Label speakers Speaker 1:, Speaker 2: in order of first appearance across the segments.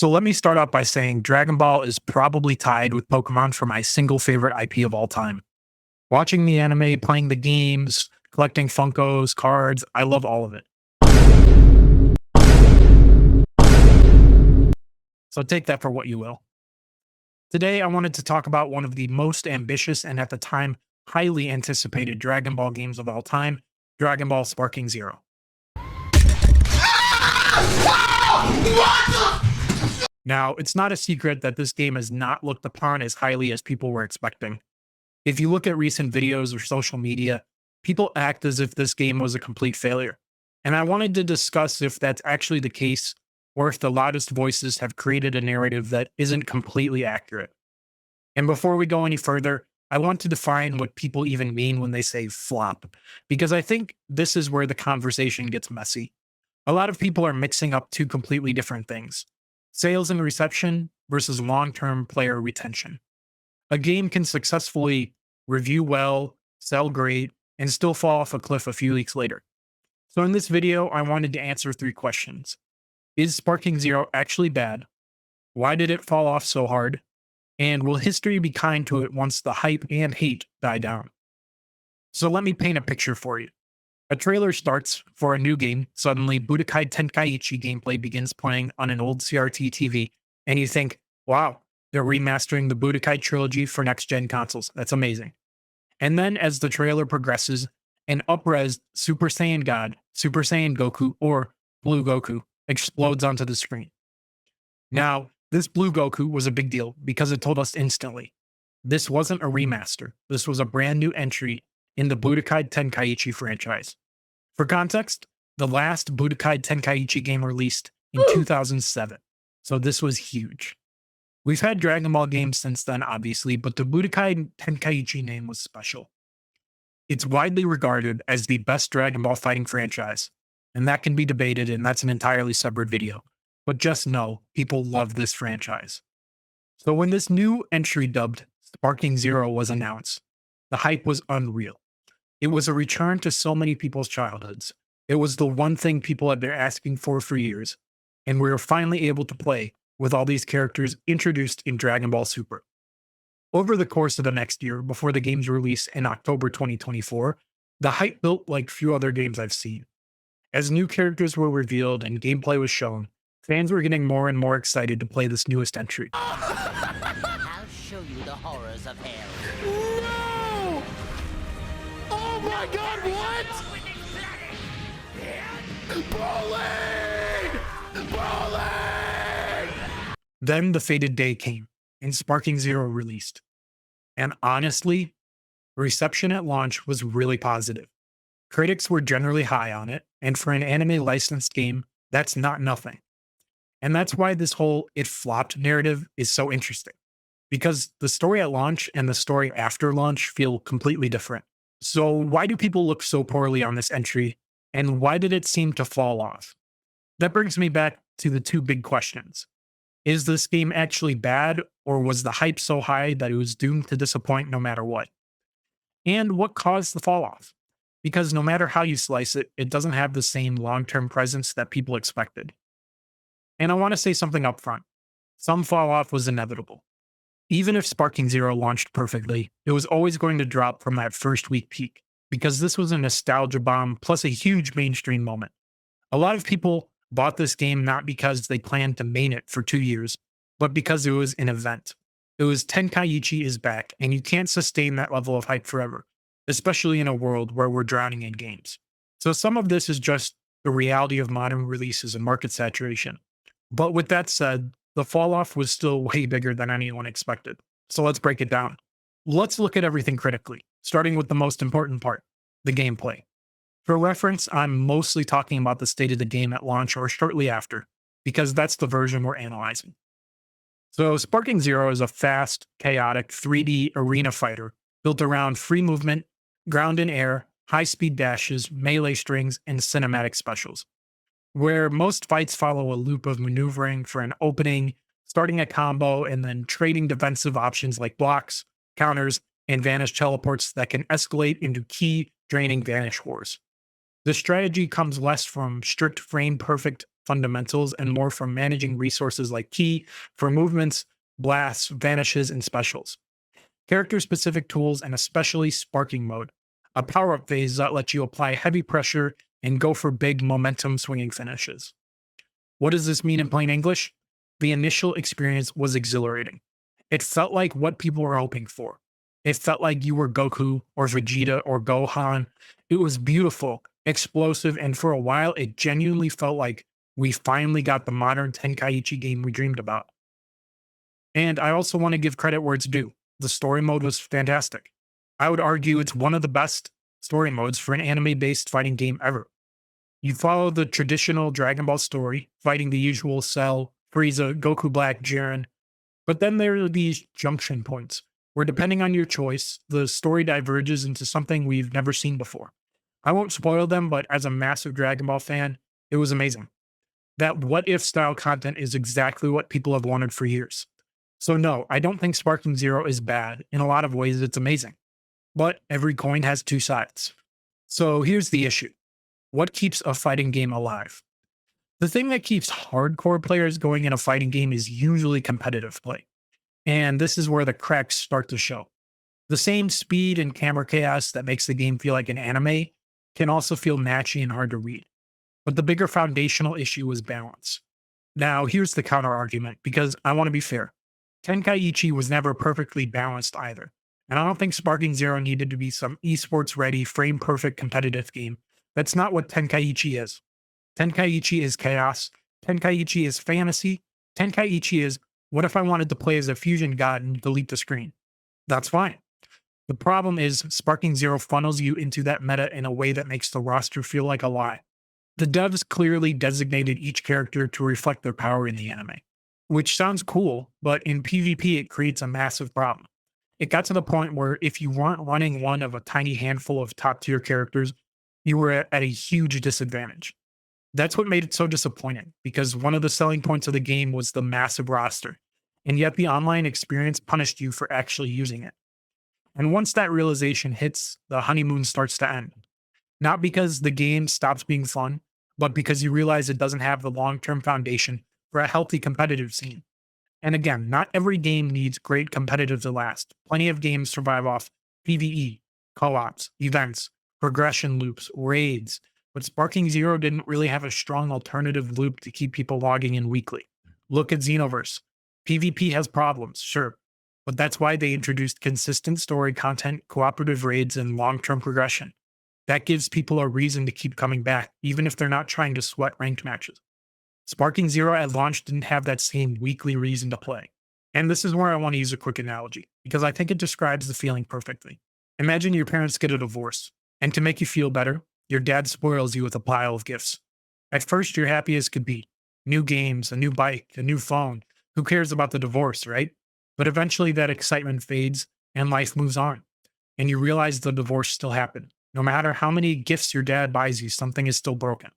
Speaker 1: So let me start off by saying Dragon Ball is probably tied with Pokemon for my single favorite IP of all time. Watching the anime, playing the games, collecting Funkos, cards, I love all of it. So take that for what you will. Today, I wanted to talk about one of the most ambitious and at the time highly anticipated Dragon Ball games of all time, Dragon Ball Sparking Zero. Now, it's not a secret that this game is not looked upon as highly as people were expecting. If you look at recent videos or social media, people act as if this game was a complete failure. And I wanted to discuss if that's actually the case or if the loudest voices have created a narrative that isn't completely accurate. And before we go any further, I want to define what people even mean when they say flop, because I think this is where the conversation gets messy. A lot of people are mixing up two completely different things: sales and reception versus long term player retention. A game can successfully review well, sell great, and still fall off a cliff a few weeks later. So, in this video, I wanted to answer three questions. Is Sparking Zero actually bad? Why did it fall off so hard? And will history be kind to it once the hype and hate die down? So, let me paint a picture for you. A trailer starts for a new game. Suddenly, Budokai Tenkaichi gameplay begins playing on an old CRT TV, and you think, wow, they're remastering the Budokai trilogy for next gen consoles. That's amazing. And then, as the trailer progresses, an up-res Super Saiyan God, Super Saiyan Goku, or Blue Goku explodes onto the screen. Now, this Blue Goku was a big deal because it told us instantly this wasn't a remaster. This was a brand new entry in the Budokai Tenkaichi franchise. For context, the last Budokai Tenkaichi game released in 2007. So this was huge. We've had Dragon Ball games since then, obviously, but the Budokai Tenkaichi name was special. It's widely regarded as the best Dragon Ball fighting franchise, and that can be debated, and that's an entirely separate video. But just know, people love this franchise. So when this new entry dubbed Sparking Zero was announced, the hype was unreal. It was a return to so many people's childhoods. It was the one thing people had been asking for years, and we were finally able to play with all these characters introduced in Dragon Ball Super. Over the course of the next year, before the game's release in October 2024, the hype built like few other games I've seen. As new characters were revealed and gameplay was shown, fans were getting more and more excited to play this newest entry.
Speaker 2: I'll show you the horrors of hell.
Speaker 3: No! Oh my god, what? Bully! Bully!
Speaker 1: Then the fated day came, and Sparking Zero released. And honestly, reception at launch was really positive. Critics were generally high on it, and for an anime licensed game, that's not nothing. And that's why this whole "it flopped" narrative is so interesting, because the story at launch and the story after launch feel completely different. So why do people look so poorly on this entry, and why did it seem to fall off? That brings me back to the two big questions. Is this game actually bad, or was the hype so high that it was doomed to disappoint no matter what? And what caused the fall off? Because no matter how you slice it, it doesn't have the same long-term presence that people expected. And I want to say something up front. Some fall off was inevitable. Even if Sparking Zero launched perfectly, it was always going to drop from that first week peak, because this was a nostalgia bomb plus a huge mainstream moment. A lot of people bought this game not because they planned to main it for 2 years, but because it was an event. It was Tenkaichi is back, and you can't sustain that level of hype forever, especially in a world where we're drowning in games. So some of this is just the reality of modern releases and market saturation. But with that said, the fall off was still way bigger than anyone expected. So let's break it down. Let's look at everything critically, starting with the most important part, the gameplay. For reference, I'm mostly talking about the state of the game at launch or shortly after, because that's the version we're analyzing. So Sparking Zero is a fast, chaotic 3D arena fighter built around free movement, ground and air, high-speed dashes, melee strings, and cinematic specials, where most fights follow a loop of maneuvering for an opening, starting a combo, and then trading defensive options like blocks, counters, and vanish teleports that can escalate into key draining vanish wars. The strategy comes less from strict frame perfect fundamentals and more from managing resources like ki for movements, blasts, vanishes, and specials. Character-specific tools and especially sparking mode, a power-up phase that lets you apply heavy pressure and go for big momentum swinging finishes. What does this mean in plain English? The initial experience was exhilarating. It felt like what people were hoping for. It felt like you were Goku or Vegeta or Gohan. It was beautiful, explosive, and for a while, it genuinely felt like we finally got the modern Tenkaichi game we dreamed about. And I also want to give credit where it's due. The story mode was fantastic. I would argue it's one of the best story modes for an anime-based fighting game ever. You follow the traditional Dragon Ball story, fighting the usual Cell, Frieza, Goku Black, Jiren. But then there are these junction points, where depending on your choice, the story diverges into something we've never seen before. I won't spoil them, but as a massive Dragon Ball fan, it was amazing. That what-if style content is exactly what people have wanted for years. So no, I don't think Sparking Zero is bad. In a lot of ways, it's amazing. But every coin has two sides. So here's the issue. What keeps a fighting game alive? The thing that keeps hardcore players going in a fighting game is usually competitive play. And this is where the cracks start to show. The same speed and camera chaos that makes the game feel like an anime can also feel matchy and hard to read. But the bigger foundational issue is balance. Now, here's the counter argument, because I want to be fair. Tenkaichi was never perfectly balanced either. And I don't think Sparking Zero needed to be some esports ready, frame perfect competitive game. That's not what Tenkaichi is. Tenkaichi is chaos. Tenkaichi is fantasy. Tenkaichi is, what if I wanted to play as a fusion god and delete the screen? That's fine. The problem is Sparking Zero funnels you into that meta in a way that makes the roster feel like a lie. The devs clearly designated each character to reflect their power in the anime, which sounds cool, but in PvP it creates a massive problem. It got to the point where if you weren't running one of a tiny handful of top tier characters, you were at a huge disadvantage. That's what made it so disappointing, because one of the selling points of the game was the massive roster, and yet the online experience punished you for actually using it. And once that realization hits, the honeymoon starts to end. Not because the game stops being fun, but because you realize it doesn't have the long-term foundation for a healthy competitive scene. And again, not every game needs great competitive to last. Plenty of games survive off PvE, co-ops, events, progression loops, raids, but Sparking Zero didn't really have a strong alternative loop to keep people logging in weekly. Look at Xenoverse. PvP has problems, sure, but that's why they introduced consistent story content, cooperative raids, and long-term progression. That gives people a reason to keep coming back, even if they're not trying to sweat ranked matches. Sparking Zero at launch didn't have that same weekly reason to play. And this is where I want to use a quick analogy, because I think it describes the feeling perfectly. Imagine your parents get a divorce, and to make you feel better, your dad spoils you with a pile of gifts. At first, you're happy as could be. New games, a new bike, a new phone. Who cares about the divorce, right? But eventually that excitement fades and life moves on. And you realize the divorce still happened. No matter how many gifts your dad buys you, something is still broken.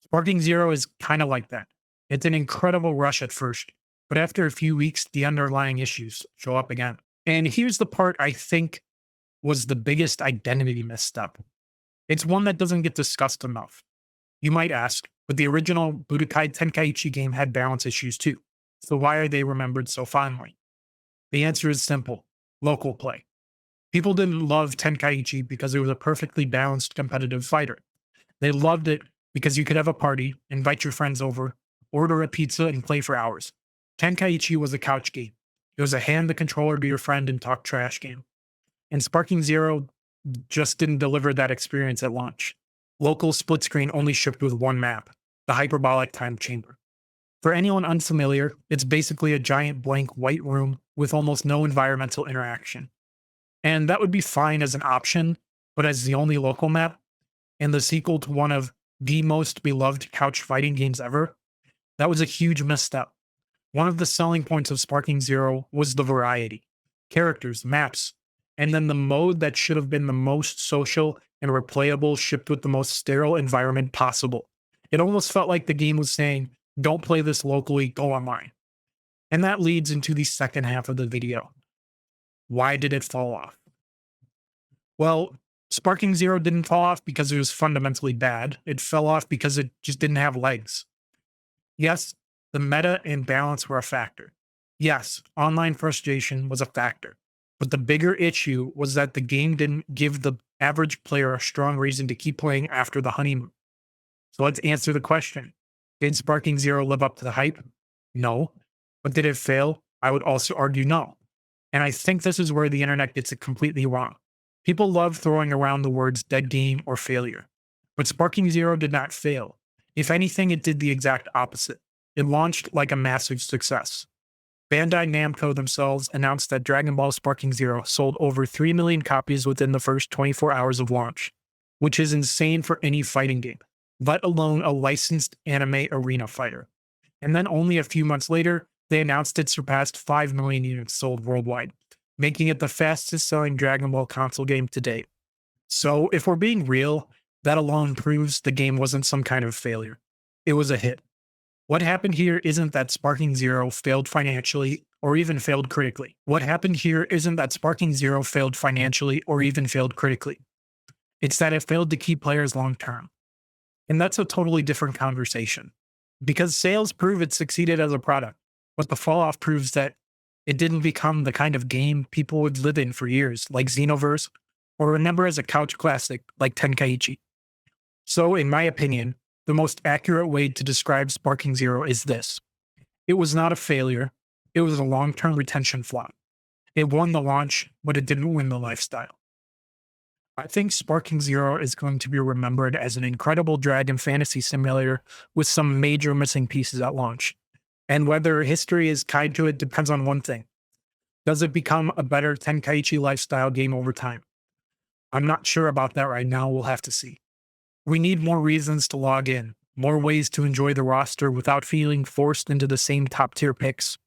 Speaker 1: Sparking Zero is kind of like that. It's an incredible rush at first, but after a few weeks, the underlying issues show up again. And here's the part I think was the biggest identity misstep. It's one that doesn't get discussed enough. You might ask, but the original Budokai Tenkaichi game had balance issues too. So why are they remembered so fondly? The answer is simple: local play. People didn't love Tenkaichi because it was a perfectly balanced competitive fighter. They loved it because you could have a party, invite your friends over, order a pizza, and play for hours. Tenkaichi was a couch game. It was a hand the controller to your friend and talk trash game. And Sparking Zero just didn't deliver that experience at launch. Local split screen only shipped with one map, the Hyperbolic Time Chamber. For anyone unfamiliar, it's basically a giant blank white room with almost no environmental interaction. And that would be fine as an option, but as the only local map, and the sequel to one of the most beloved couch fighting games ever, that was a huge misstep. One of the selling points of Sparking Zero was the variety. Characters, maps, and then the mode that should have been the most social and replayable shipped with the most sterile environment possible. It almost felt like the game was saying, don't play this locally, go online. And that leads into the second half of the video. Why did it fall off? Well, Sparking Zero didn't fall off because it was fundamentally bad. It fell off because it just didn't have legs. Yes, the meta and balance were a factor. Yes, online frustration was a factor. But the bigger issue was that the game didn't give the average player a strong reason to keep playing after the honeymoon. So let's answer the question. Did Sparking Zero live up to the hype? No. But did it fail? I would also argue no. And I think this is where the internet gets it completely wrong. People love throwing around the words dead game or failure. But Sparking Zero did not fail. If anything, it did the exact opposite. It launched like a massive success. Bandai Namco themselves announced that Dragon Ball Sparking Zero sold over 3 million copies within the first 24 hours of launch, which is insane for any fighting game, let alone a licensed anime arena fighter. And then only a few months later, they announced it surpassed 5 million units sold worldwide, making it the fastest selling Dragon Ball console game to date. So, if we're being real, that alone proves the game wasn't some kind of failure. It was a hit. What happened here isn't that Sparking Zero failed financially or even failed critically. What happened here isn't that Sparking Zero failed financially or even failed critically. It's that it failed to keep players long term. And that's a totally different conversation. Because sales prove it succeeded as a product, but the fall off proves that it didn't become the kind of game people would live in for years, like Xenoverse, or remember as a couch classic like Tenkaichi. So, in my opinion, the most accurate way to describe Sparking Zero is this. It was not a failure, it was a long term retention flop. It won the launch, but it didn't win the lifestyle. I think Sparking Zero is going to be remembered as an incredible dragon fantasy simulator with some major missing pieces at launch. And whether history is kind to it depends on one thing. Does it become a better Tenkaichi lifestyle game over time? I'm not sure about that right now. We'll have to see. We need more reasons to log in, more ways to enjoy the roster without feeling forced into the same top tier picks.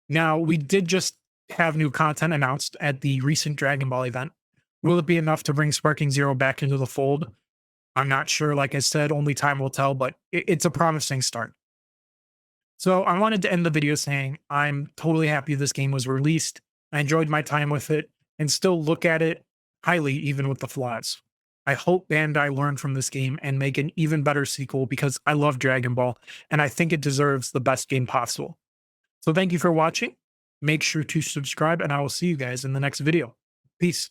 Speaker 1: Now, we did just have new content announced at the recent Dragon Ball event. Will it be enough to bring Sparking Zero back into the fold? I'm not sure. Like I said, only time will tell, but it's a promising start. So I wanted to end the video saying I'm totally happy this game was released. I enjoyed my time with it and still look at it highly, even with the flaws. I hope Bandai learn from this game and make an even better sequel because I love Dragon Ball and I think it deserves the best game possible. So thank you for watching. Make sure to subscribe and I will see you guys in the next video. Peace.